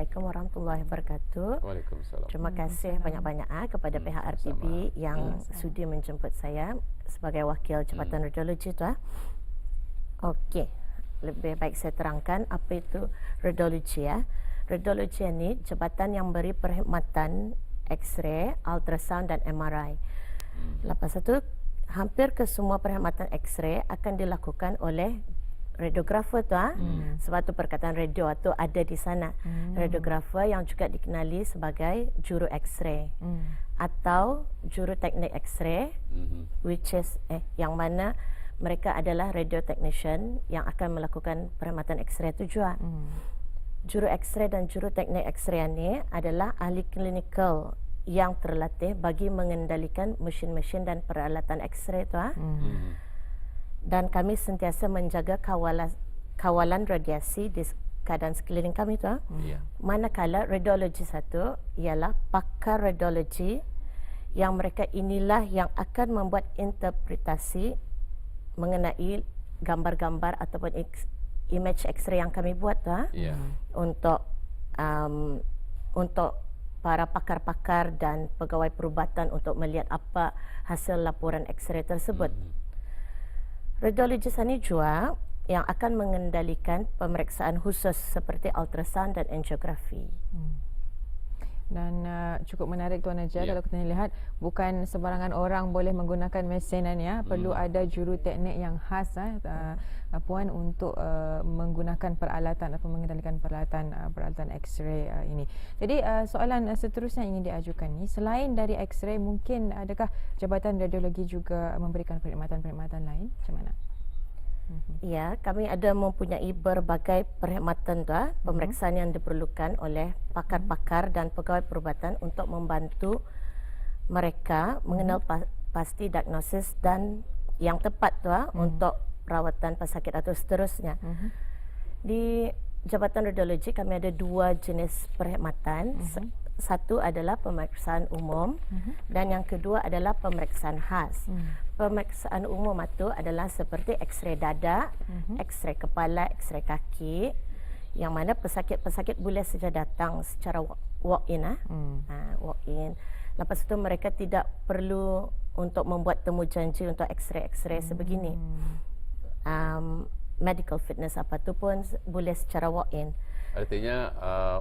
Assalamualaikum warahmatullahi wabarakatuh. Waalaikumsalam. Terima kasih banyak-banyak pkepada pihak RTB yang sudi menjemput saya sebagai wakil Jabatan Radiologi tu. Okey, lebih baik saya terangkan apa itu radiologi ya. Radiologi ini jabatan yang beri perkhidmatan X-ray, ultrasound dan MRI. Lepas itu hampir ke semua perkhidmatan X-ray akan dilakukan oleh radiografer tu sebab tu perkataan radio tu ada di sana. Radiografer yang juga dikenali sebagai juru X-ray atau juru teknik X-ray, which is yang mana mereka adalah radio technician yang akan melakukan perkhidmatan X-ray tu juga. Juru X-ray dan juru teknik X-ray ini adalah ahli klinikal yang terlatih bagi mengendalikan mesin-mesin dan peralatan X-ray tu. Dan kami sentiasa menjaga kawalan radiasi di keadaan sekeliling kami tu. Manakala radiologi satu ialah pakar radiologi yang mereka inilah yang akan membuat interpretasi mengenai gambar-gambar ataupun image X-ray yang kami buat tu untuk para pakar-pakar dan pegawai perubatan untuk melihat apa hasil laporan X-ray tersebut. Radiologis ini juga yang akan mengendalikan pemeriksaan khusus seperti ultrasound dan angiografi. Dan cukup menarik Tuan Najah, kalau kita lihat bukan sembarangan orang boleh menggunakan mesin ya, perlu ada juru teknik yang khas Puan untuk menggunakan peralatan atau mengendalikan peralatan X-ray ini. Jadi soalan seterusnya ingin diajukan ni, selain dari X-ray mungkin adakah Jabatan Radiologi juga memberikan perkhidmatan-perkhidmatan lain? Macam mana? Ya, kami ada mempunyai berbagai perkhidmatan pemeriksaan yang diperlukan oleh pakar-pakar dan pegawai perubatan untuk membantu mereka mengenal pasti diagnosis dan yang tepat untuk rawatan pesakit atau seterusnya. Di Jabatan Radiologi kami ada dua jenis perkhidmatan. Satu adalah pemeriksaan umum dan yang kedua adalah pemeriksaan khas. Pemeriksaan umum itu adalah seperti X-ray dada, X-ray kepala, X-ray kaki, yang mana pesakit-pesakit boleh saja datang secara walk-in. Walk-in. Lepas itu mereka tidak perlu untuk membuat temu janji untuk X-ray sebegini. Medical fitness apa tu pun boleh secara walk-in. Artinya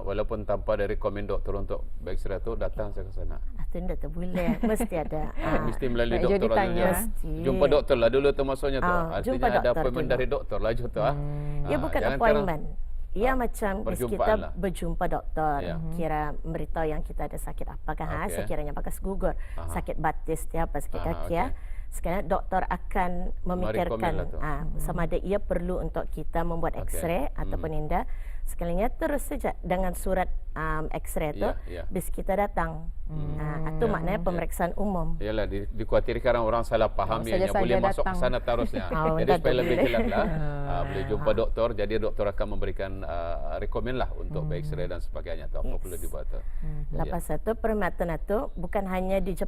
walaupun tanpa ada rekomen doktor untuk X-ray tu, datang saya ke sana. Tidak tu boleh, mesti ada. Mesti melalui doktor lah. Jumpa doktor lah dulu tu maksudnya tu. Artinya ada appointment dari doktor lah tu. Ia bukan appointment. Ia macam kita lah. berjumpa doktor, kira beritahu yang kita ada sakit apakah sekiranya bakas gugur, sakit batis tiap sakit kaki sekarang doktor akan memikirkan sama ada ia perlu untuk kita membuat X-ray ataupun tidak. Sekalinya terus saja dengan surat X-ray tu bis kita datang. Itu maknanya pemeriksaan umum. Yalah, dikhawatirkan orang salah faham yang boleh masuk ke sana terusnya. Jadi supaya lebih jelas lah. Boleh jumpa doktor, jadi doktor akan memberikan rekomen lah untuk X-ray dan sebagainya. Tu apa perlu dibuat tu. Lepas itu perkhidmatan itu bukan hanya di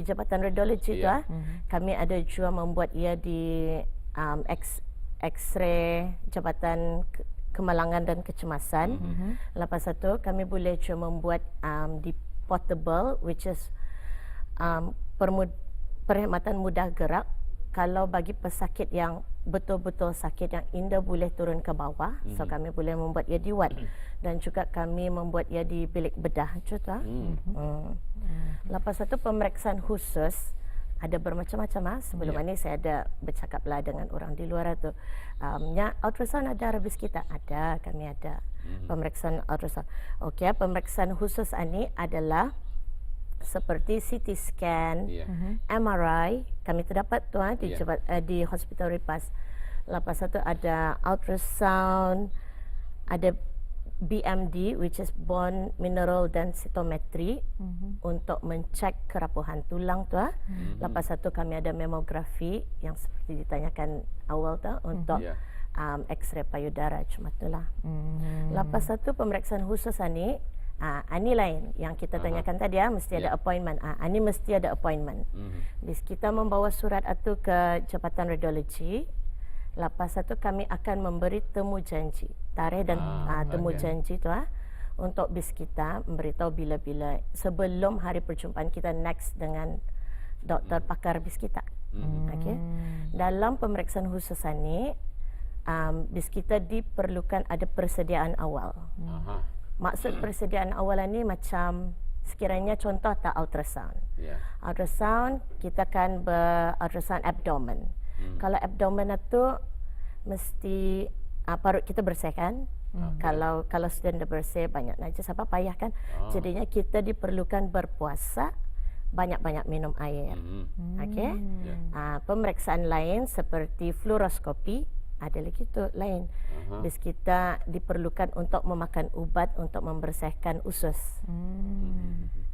Jabatan Radiologi tu. Kami ada juga membuat ia di X-ray Jabatan Kemalangan dan Kecemasan. Lepas itu kami boleh cuma membuat di portable, which is perkhidmatan mudah gerak. Kalau bagi pesakit yang betul-betul sakit yang indah boleh turun ke bawah, so kami boleh membuat ia di ward dan juga kami membuat ia di bilik bedah juga. Lepas itu pemeriksaan khusus ada bermacam-macam. Sebelum ini saya ada bercakaplah dengan orang di luar tu. Ultrasound ada habis kita ada, kami ada pemeriksaan ultrasound. Okey, pemeriksaan khusus ini adalah seperti CT scan, MRI, kami terdapat tu di Hospital Ripas. Lepas itu ada ultrasound, ada BMD, which is bone mineral densitometry, untuk mencek kerapuhan tulang tu. Lepas itu kami ada mamografi yang seperti ditanyakan awal tu untuk X-ray payudara, cuma itulah. Lepas itu pemeriksaan khusus ini lain yang kita tanyakan tadi mesti ada appointment. Ini mesti ada appointment. Bis kita membawa surat itu ke Jabatan Radiologi. Lepas itu kami akan memberi temu janji, tarikh dan temu janji tu untuk BIS kita memberitahu bila-bila sebelum hari perjumpaan kita next dengan doktor pakar BIS kita. Okey. Dalam pemeriksaan khusus ini, BIS kita diperlukan ada persediaan awal. Maksud persediaan awal ini macam sekiranya contoh tak ultrasound. Ultrasound kita kan ultrasound abdomen. Kalau abdomen itu mesti parut kita bersih kan. Kalau sudah bersih banyak najis apa payah kan. Jadinya kita diperlukan berpuasa, banyak-banyak minum air. Okey. Pemeriksaan lain seperti fluoroskopi ada lagi tu lain. BIS kita diperlukan untuk memakan ubat untuk membersihkan usus.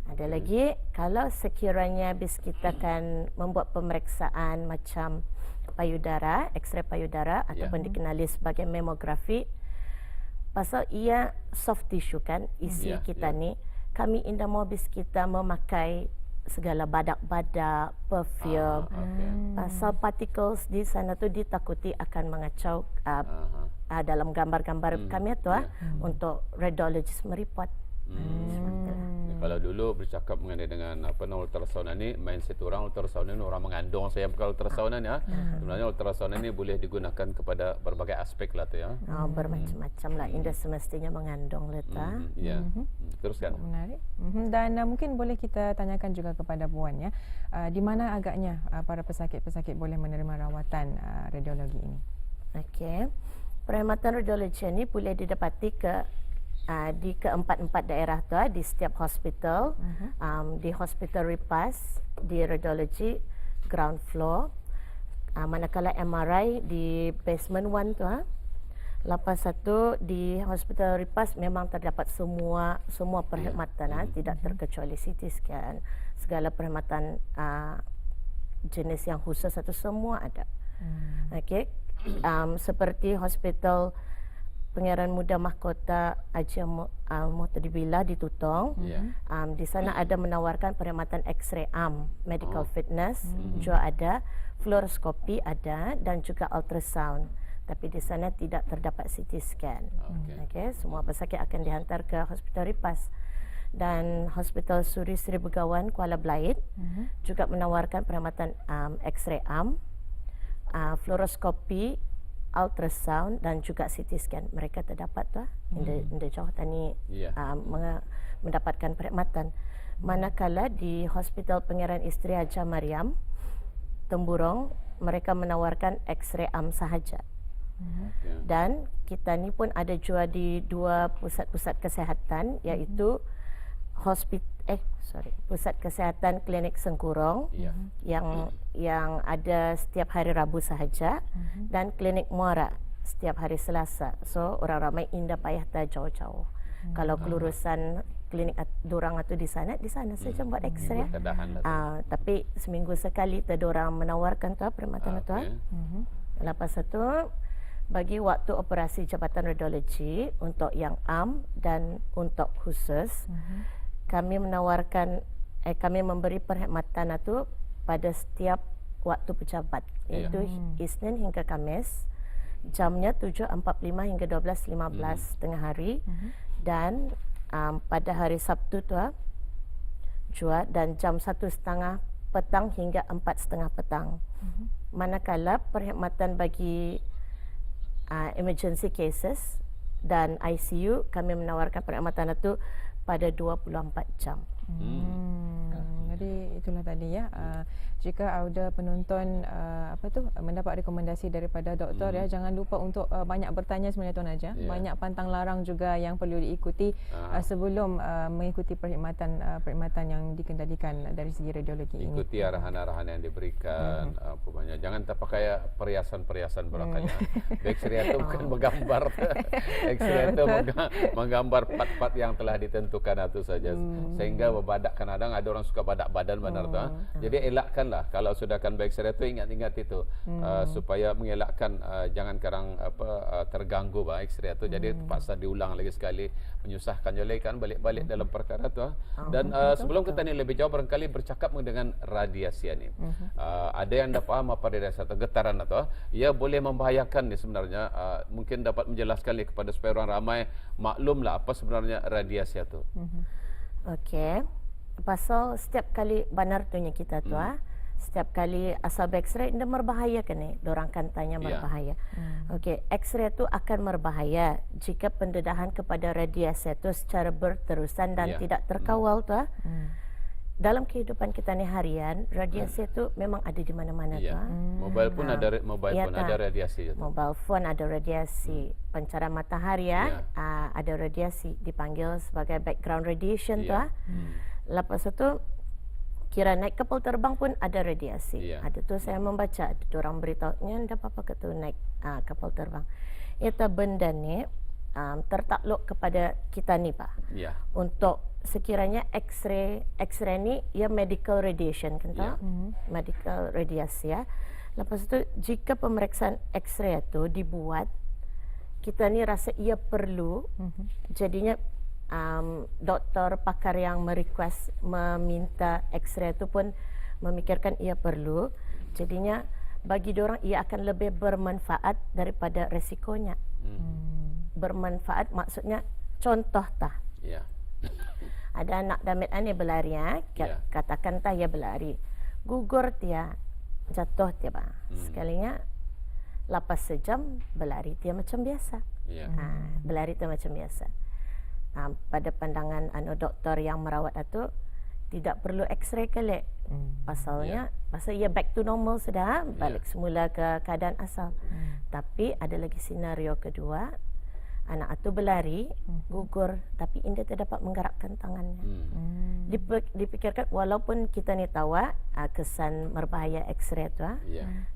Ada lagi kalau sekiranya BIS kita kan membuat pemeriksaan macam payudara, X-ray payudara ataupun dikenali sebagai mamografi. Pasal ia soft tissue kan isi kita ni, kami indah mau BIS kita memakai segala badak-badak, perfume. Pasal particles di sana tu ditakuti akan mengacau dalam gambar-gambar kami tu untuk radiologist mereport. Kalau dulu bercakap mengenai dengan ultrasound ini, mindset orang ultrasound ini orang mengandung saya bukan ultrasound ini sebenarnya ultrasound ini boleh digunakan kepada berbagai aspek lah tu ya. Bermacam-macam lah, indah semestinya mengandung letak. Teruskan. Menarik. Dan mungkin boleh kita tanyakan juga kepada Puan ya, di mana agaknya para pesakit-pesakit boleh menerima rawatan radiologi ini? Okey. Perkhidmatan radiologi ini boleh didapati di keempat-empat daerah tu, di setiap hospital, di Hospital Ripas, di radiologi ground floor, manakala MRI di basement 1 tu. Lepas satu di Hospital Ripas memang terdapat semua perkhidmatan, tidak terkecuali CT scan, segala perkhidmatan jenis yang khusus itu semua ada. Okey. Seperti Hospital Pangeran Muda Mahkota Haji Muhtadibillah di Tutong. Di sana ada menawarkan perkhidmatan X-ray arm, medical fitness juga ada, fluoroskopi ada dan juga ultrasound. Tapi di sana tidak terdapat CT scan. Okey, semua pesakit akan dihantar ke Hospital Ripas. Dan Hospital Suri Sri Begawan Kuala Belait juga menawarkan perkhidmatan X-ray arm, fluoroskopi, ultrasound dan juga CT scan. Mereka terdapat tu Indah Johor Tani mendapatkan perkhidmatan. Manakala di Hospital Pangeran Isteri Haja Mariam Temburong mereka menawarkan X-ray arm sahaja. Dan kita ni pun ada juga di 2 pusat-pusat kesihatan iaitu Pusat Kesihatan Klinik Sengkurong yang ada setiap hari Rabu sahaja dan Klinik Muara setiap hari Selasa. So orang ramai indah payah tak jauh-jauh. Kalau kelurusan klinik dorang itu di sana saja buat X-ray. Tapi seminggu sekali orang menawarkan tu perkhidmatan tu. Lepas itu bagi waktu operasi Jabatan Radiologi untuk yang am dan untuk khusus, kami menawarkan kami memberi perkhidmatan itu pada setiap waktu pejabat, iaitu Isnin hingga Khamis, jamnya 7.45 hingga 12.15 tengah hari, dan pada hari Sabtu tu juga, dan jam 1.30 petang hingga 4.30 petang. Manakala perkhidmatan bagi emergency cases dan ICU, kami menawarkan perkhidmatan itu pada 24 jam. Jadi itulah tadi ya. Jika ada penonton mendapat rekomendasi daripada doktor ya, jangan lupa untuk banyak bertanya sebenarnya Tuan Haja. Banyak pantang larang juga yang perlu diikuti sebelum mengikuti perkhidmatan yang dikendalikan dari segi radiologi ini. Ikuti arahan-arahan yang diberikan. Jangan terpakai perhiasan-perhiasan belakangnya. X-ray itu bukan menggambar. X-ray itu menggambar part-part yang telah ditentukan itu saja. Sehingga berbadak, kadang-kadang ada orang suka badak enak badan benar tu. Jadi elakkanlah kalau sudah akan X-ray tu ingat-ingat itu supaya mengelakkan jangan karang terganggu X-ray tu. Jadi terpaksa diulang lagi sekali, menyusahkan oleh kan balik-balik dalam perkara tu. Dan sebelum kita ni lebih jauh barangkali bercakap dengan radiasi ni. Ada yang dah faham apa radiasi atau getaran atau ia boleh membahayakan ni sebenarnya. Mungkin dapat menjelaskan kepada supaya orang ramai maklumlah apa sebenarnya radiasi itu. Okey. Pasal setiap kali banar tunya kita tu setiap kali asal X-ray dia berbahaya kan ni. Dorang kan tanya berbahaya. Okey, X-ray tu akan berbahaya jika pendedahan kepada radiasi itu secara berterusan dan tidak terkawal tu. Dalam kehidupan kita ni harian, radiasi itu memang ada di mana-mana tu. Mobile pun ada ada radiasi itu. Mobile phone ada radiasi, pancaran matahari ada radiasi dipanggil sebagai background radiation tu. Lepas itu kira naik kapal terbang pun ada radiasi. Ada tu saya membaca ada orang beritahu nya apa ke tu naik kapal terbang. Itu benda ni tertakluk kepada kita ni Pak. Untuk sekiranya X-ray ni ia medical radiation kan tak? Medical radiasi ya. Lepas itu jika pemeriksaan X-ray itu dibuat, kita ni rasa ia perlu, jadinya doktor pakar yang meminta X-ray itu pun memikirkan ia perlu, jadinya bagi diorang ia akan lebih bermanfaat daripada resikonya. Bermanfaat maksudnya contoh tah. Ada anak damit ane berlari katakan tah ia berlari. Gugur dia, jatuh dia bang. Sekalinya lepas sejam berlari dia macam biasa. Berlari dia macam biasa. Pada pandangan doktor yang merawat itu tidak perlu X-ray kelek. Pasalnya pasal ia back to normal sudah, balik semula ke keadaan asal. Tapi ada lagi senario kedua, anak itu berlari, gugur, tapi dia tidak dapat menggerakkan tangannya. Dipikirkan walaupun kita ni tahu kesan berbahaya X-ray itu,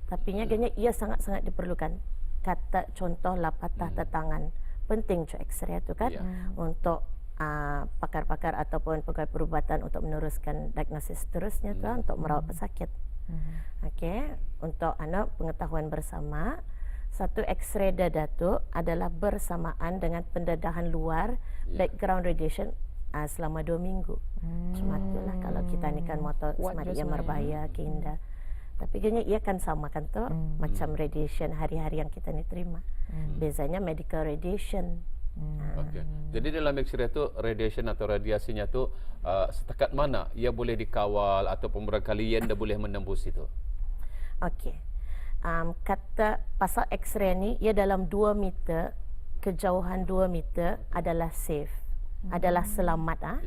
tapi agaknya ia sangat-sangat diperlukan. Kata contohlah patah tangan, penting cu X-ray itu kan untuk pakar-pakar ataupun pegawai perubatan untuk meneruskan diagnosis seterusnya tu untuk merawat pesakit. Okey, untuk anak pengetahuan bersama, satu X-ray dada tu adalah bersamaan dengan pendedahan luar background radiation selama 2 minggu. Cuma itulah kalau kita ni kan motor semari yang berbahaya kinda. Tapi kayaknya ia kan sama kan tu macam radiation hari-hari yang kita ni terima. Bezanya medical radiation. Okey. Jadi dalam X-ray tu radiation atau radiasinya tu setakat mana ia boleh dikawal ataupun barangkali ia dah boleh menembus itu? Okey. Kata pasal X-ray ni ia dalam 2 meter, kejauhan 2 meter adalah safe, adalah selamat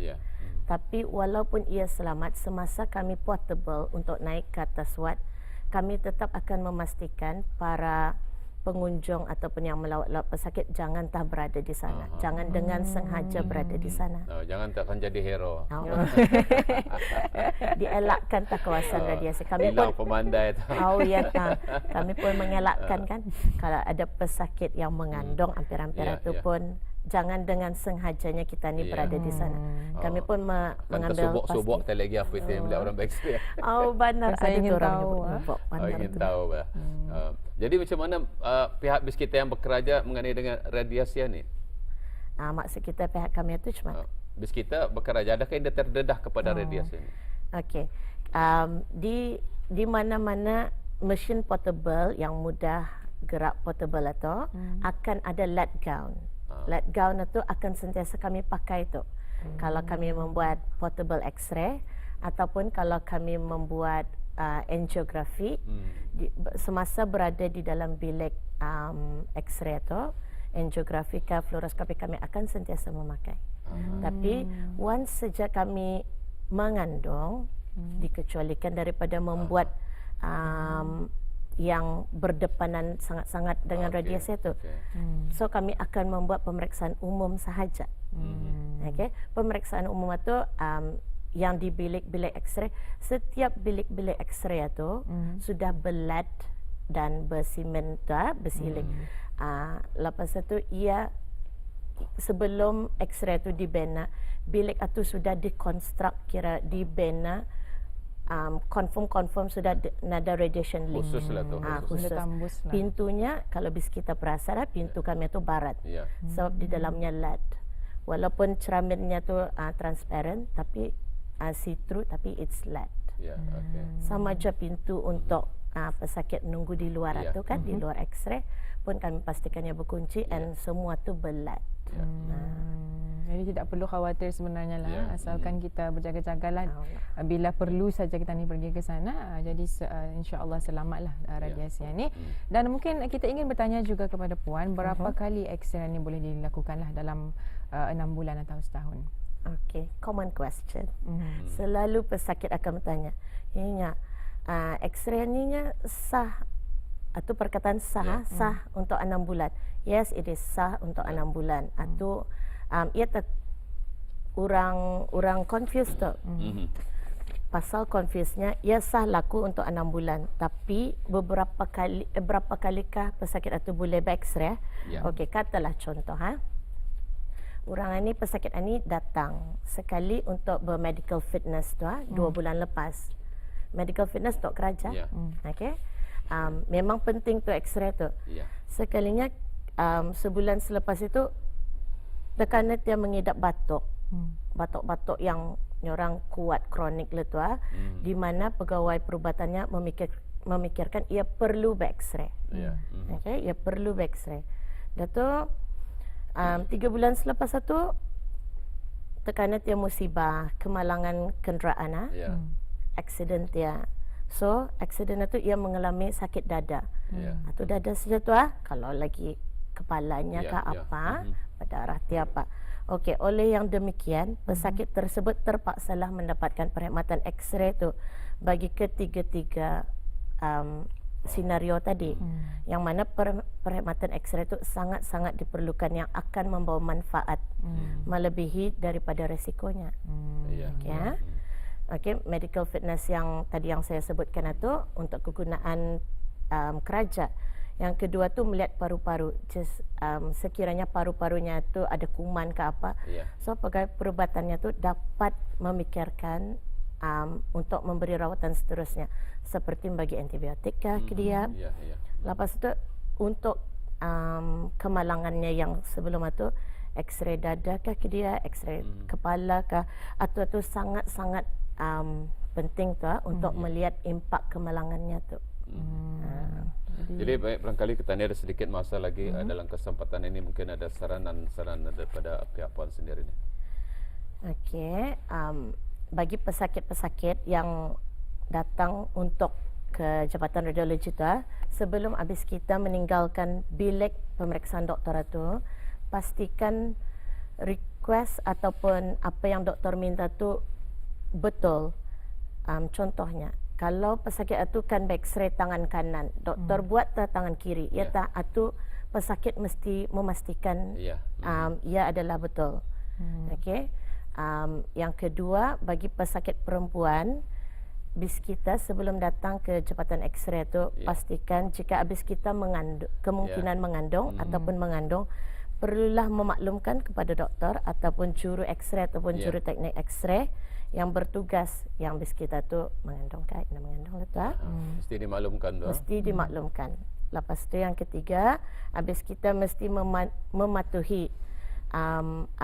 Tapi walaupun ia selamat, semasa kami portable untuk naik ke atas wad, kami tetap akan memastikan para pengunjung ataupun yang melawat pesakit jangan tak berada di sana. Jangan dengan sengaja berada di sana. Jangan takkan jadi hero. Dielakkan tak kawasan radiasi. Kami hilang pun pemandai tu. Kami pun mengelakkan kan kalau ada pesakit yang mengandung hampir-hampir itu pun jangan dengan sengajanya kita ni berada di sana. Kami pun mengambil subuk-subuk tak lagi apa itu yang bila orang backstreet. Benar. Saya ingin tahu. Ingin tahu. Jadi macam mana pihak BIS kita yang bekerja mengenai dengan radiasi ni? Maksud kita pihak kami itu cuma BIS kita bekerja, adakah yang terdedah kepada radiasi ni? Okey. Di mana-mana mesin portable yang mudah gerak portable itu akan ada LED gown. LED gown itu akan sentiasa kami pakai itu. Kalau kami membuat portable X-ray ataupun kalau kami membuat angiografi, semasa berada di dalam bilik X-ray itu, angiografi ke fluoroskopi kami akan sentiasa memakai. Tapi once sejak kami mengandung, dikecualikan daripada membuat yang berdepanan sangat-sangat dengan radiasi itu. So kami akan membuat pemeriksaan umum sahaja. Pemeriksaan umum itu yang di bilik-bilik X-ray, setiap bilik-bilik X-ray itu sudah belat dan bersimen bersiling. Lepas itu ia sebelum X-ray itu dibina, bilik itu sudah dikonstruk kira dibina confirm sudah nada radiation link. Khusus lah tu. Khusus. Tambus lah. Pintunya kalau bis kita perasan pintu kami tu barat. Sebab di dalamnya lead. Walaupun cerminnya tu transparent tapi see-through tapi it's lead. Sama je pintu untuk pesakit menunggu di luar tu kan, di luar X-ray pun kami pastikannya berkunci and semua tu berlead. Jadi tidak perlu khawatir sebenarnya lah, asalkan kita berjaga-jagalah bila perlu saja kita ni pergi ke sana. Jadi insya-Allah selamatlah radiasi ni. Dan mungkin kita ingin bertanya juga kepada puan, berapa kali X-ray ni boleh dilakukanlah dalam 6 bulan atau setahun? Okay, common question. Selalu pesakit akan bertanya, "Inya, X-ray ni sah atau perkataan sah untuk 6 bulan?" Yes, it is sah untuk 6 bulan. Atau ia orang confused tu. Pasal confuse-nya, ia sah laku untuk 6 bulan. Tapi berapa kalikah pesakit itu boleh X-ray? Okey, katalah contoh orang ini pesakit ini datang sekali untuk bermedical fitness tu 2 bulan lepas. Medical fitness untuk kerja. Okey. Memang penting tu X-ray tu. Sekalinya sebulan selepas itu tekanan dia mengidap batuk. Batuk-batuk yang orang kuat kronik le tu di mana pegawai perubatannya memikirkan ia perlu X-ray. Okey, ia perlu X-ray. Dah tu 3 bulan selepas itu tekanan dia musibah, kemalangan kenderaan, accident dia. So, accident itu ia mengalami sakit dada. Atau dada saja tu kalau lagi kepalanya ke apa, pada arah tiapa. Okey, oleh yang demikian, pesakit tersebut terpaksalah mendapatkan perkhidmatan X-ray tu bagi ketiga-tiga senario tadi. Yang mana perkhidmatan X-ray itu sangat-sangat diperlukan yang akan membawa manfaat melebihi daripada resikonya. Okey, medical fitness yang tadi yang saya sebutkan itu untuk kegunaan kerja. Yang kedua tu melihat paru-paru. Sekiranya paru-parunya tu ada kuman ke apa. So pegawai perubatannya tu dapat memikirkan untuk memberi rawatan seterusnya seperti bagi antibiotik ke dia. Lepas itu untuk kemalangannya yang sebelum itu X-ray dada ke dia, X-ray kepala ke, atau itu sangat-sangat penting tu untuk melihat impak kemalangannya tu. Jadi baik, barangkali kita ni ada sedikit masa lagi dalam kesempatan ini mungkin ada saranan daripada pihak puan sendiri ni. Okey, bagi pesakit-pesakit yang datang untuk ke Jabatan Radiologi tu, sebelum habis kita meninggalkan bilik pemeriksaan doktor itu, pastikan request ataupun apa yang doktor minta tu betul. Contohnya, kalau pesakit itu kan X-ray tangan kanan, doktor buat tangan kiri, ia tak atau pesakit mesti memastikan ia adalah betul. Okey. Yang kedua, bagi pesakit perempuan, bis kita sebelum datang ke Jabatan X-ray itu pastikan jika habis kita mengandung, kemungkinan mengandung ataupun mengandung, perlulah memaklumkan kepada doktor ataupun juru X-ray ataupun juru teknik X-ray yang bertugas yang bis kita tu mengandung kan, mengandung lah tu. Mesti dimaklumkan tu. Mesti dimaklumkan. Lepas tu yang ketiga, habis kita mesti mematuhi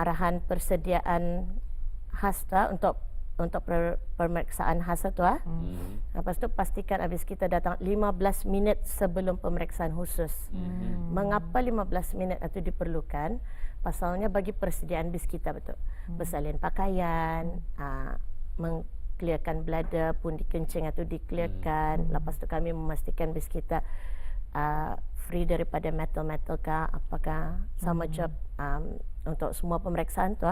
arahan persediaan khas tu untuk pemeriksaan khas tu. Lepas tu pastikan habis kita datang 15 minit sebelum pemeriksaan khusus. Mengapa 15 minit itu diperlukan? Pasalnya bagi persediaan bis kita betul. Bersalin pakaian, mengclearkan bladder, pundi kencing itu diclearkan. Lepas tu kami memastikan bis kita free daripada metal-metal kah, apakah sama job untuk semua pemeriksaan tu.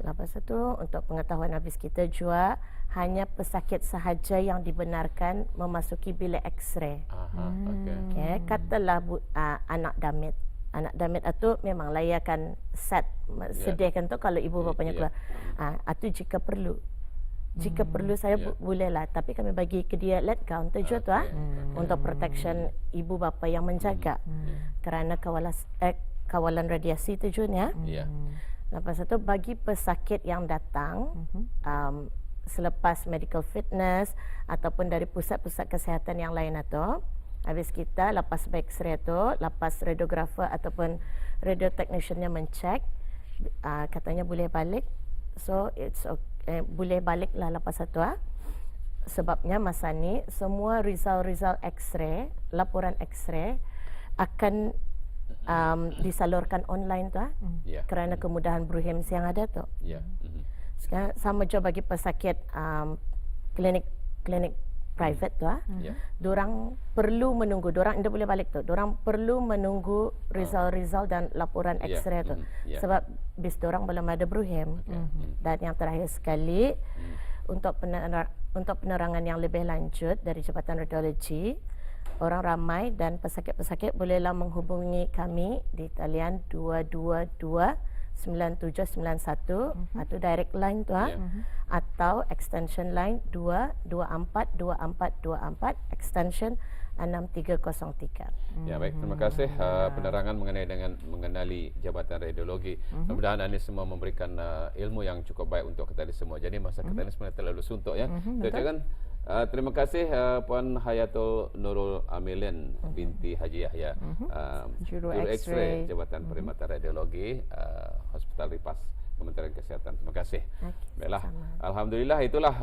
Lepas itu untuk pengetahuan habis kita juga hanya pesakit sahaja yang dibenarkan memasuki bilik X-ray. Okay. Katalah anak damit. Anak damit itu memang layakan set sediakan tu kalau ibu bapanya keluar. Itu jika perlu. Jika perlu saya bolehlah, tapi kami bagi ke dia let counter juga tu untuk protection ibu bapa yang menjaga. Kerana kawalan radiasi tujuannya. Lepas itu bagi pesakit yang datang selepas medical fitness ataupun dari pusat-pusat kesihatan yang lain atau habis kita lepas X-ray tu, lepas radiografer ataupun radio techniciannya mencek, katanya boleh balik. So it's okay, boleh balik lah lepas satu sebabnya masa ni semua result X-ray, laporan X-ray akan disalurkan online tu kerana kemudahan Bruhims yang ada tu. Sekarang sama je bagi pesakit klinik private tu dorang perlu menunggu, dorang tidak boleh balik tu, dorang perlu menunggu result dan laporan X-ray tu sebab bis dorang belum ada Bruhim. Dan yang terakhir sekali untuk penerangan yang lebih lanjut dari Jabatan Radiologi, orang ramai dan pesakit-pesakit bolehlah menghubungi kami di talian 222-9791 atau direct line tu atau extension line 224-2424 extension 6303. Ya, baik, terima kasih penerangan mengenali Jabatan Radiologi. Mudah-mudahan ini semua memberikan ilmu yang cukup baik untuk kita semua. Jadi masa kita ini sebenarnya terlalu suntuk ya. Betul. Terima kasih Puan Hayatul Nurul Amilin binti Haji Yahya, Juru X-ray Jabatan Perkhidmatan Radiologi Hospital Ripas Kementerian Kesihatan. Terima kasih. Baiklah, alhamdulillah itulah